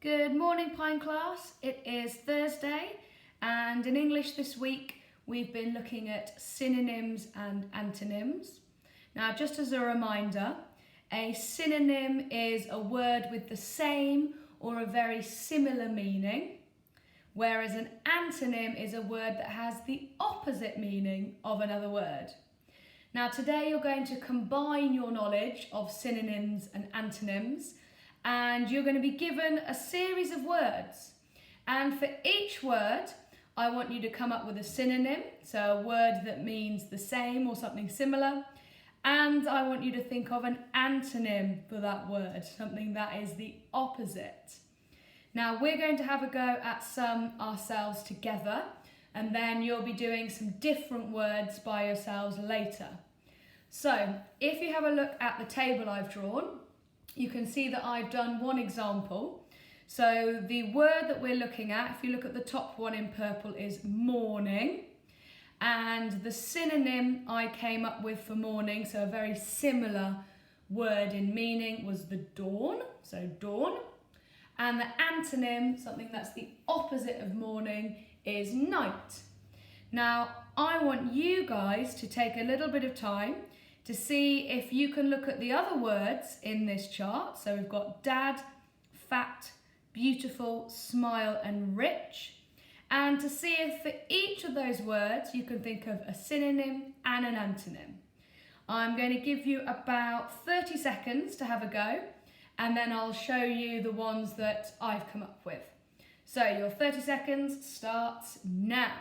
Good morning, Pine class. It is Thursday, and in English this week we've been looking at synonyms and antonyms. Now, just as a reminder, a synonym is a word with the same or a very similar meaning, whereas an antonym is a word that has the opposite meaning of another word. Now, today you're going to combine your knowledge of synonyms and antonyms, and you're going to be given a series of words. And for each word, I want you to come up with a synonym, so a word that means the same or something similar. And I want you to think of an antonym for that word, something that is the opposite. Now, we're going to have a go at some ourselves together, and then you'll be doing some different words by yourselves later. So, if you have a look at the table I've drawn, you can see that I've done one example. So the word that we're looking at, if you look at the top one in purple, is morning. And the synonym I came up with for morning, so a very similar word in meaning, was the dawn, so dawn. And the antonym, something that's the opposite of morning, is night. Now, I want you guys to take a little bit of time to see if you can look at the other words in this chart. So we've got dad, fat, beautiful, smile and rich. And to see if for each of those words you can think of a synonym and an antonym. I'm going to give you about 30 seconds to have a go, and then I'll show you the ones that I've come up with. So your 30 seconds starts now.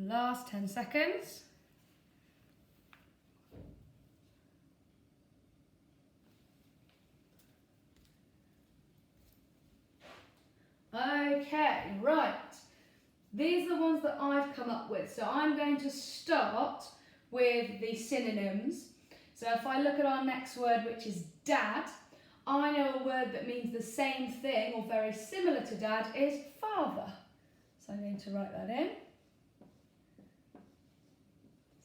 Last 10 seconds. Okay, right. These are the ones that I've come up with. So I'm going to start with the synonyms. So if I look at our next word, which is dad, I know a word that means the same thing or very similar to dad is father. So I'm going to write that in.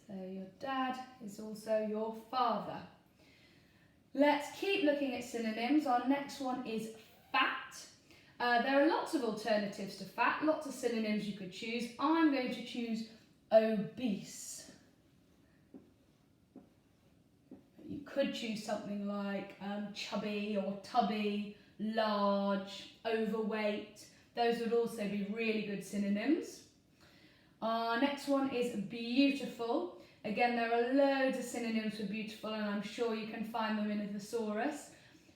So your dad is also your father. Let's keep looking at synonyms. Our next one is fat. There are lots of alternatives to fat, lots of synonyms you could choose. I'm going to choose obese. You could choose something like chubby or tubby, large, overweight. Those would also be really good synonyms. Our next one is beautiful. Again, there are loads of synonyms for beautiful, and I'm sure you can find them in a thesaurus.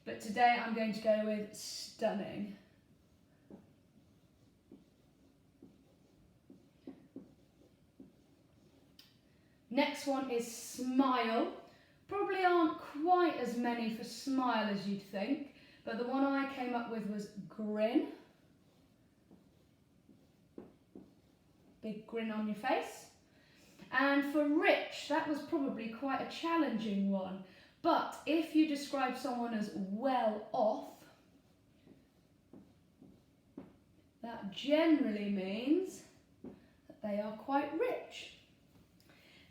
But today I'm going to go with stunning. Next one is smile. Probably aren't quite as many for smile as you'd think, but the one I came up with was grin. Big grin on your face. And for rich, that was probably quite a challenging one. But if you describe someone as well off, that generally means that they are quite rich.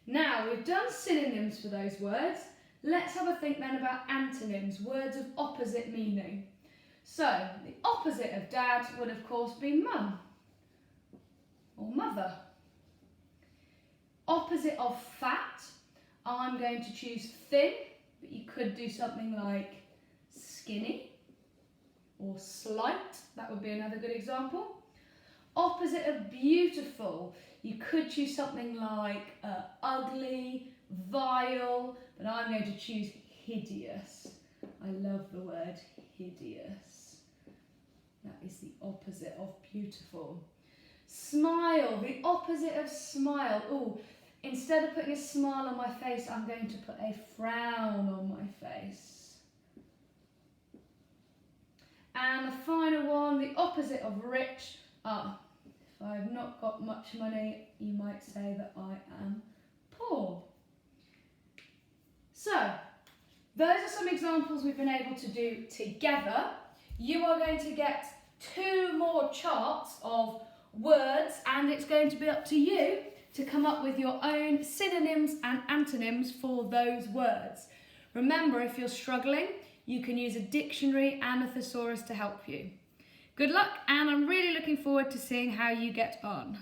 Now, we've done synonyms for those words. Let's have a think then about antonyms, words of opposite meaning. So, the opposite of dad would of course be mum or mother. Opposite of fat, I'm going to choose thin, but you could do something like skinny or slight. That would be another good example. Opposite of beautiful, you could choose something like ugly, vile, but I'm going to choose hideous. I love the word hideous. That is the opposite of beautiful. Smile, the opposite of smile. Ooh, instead of putting a smile on my face, I'm going to put a frown on my face. And the final one, the opposite of rich. If I've not got much money, you might say that I am poor. So, Those are some examples we've been able to do together. You are going to get 2 more charts of words, and it's going to be up to you to come up with your own synonyms and antonyms for those words. Remember, if you're struggling, you can use a dictionary and a thesaurus to help you. Good luck, and I'm really looking forward to seeing how you get on.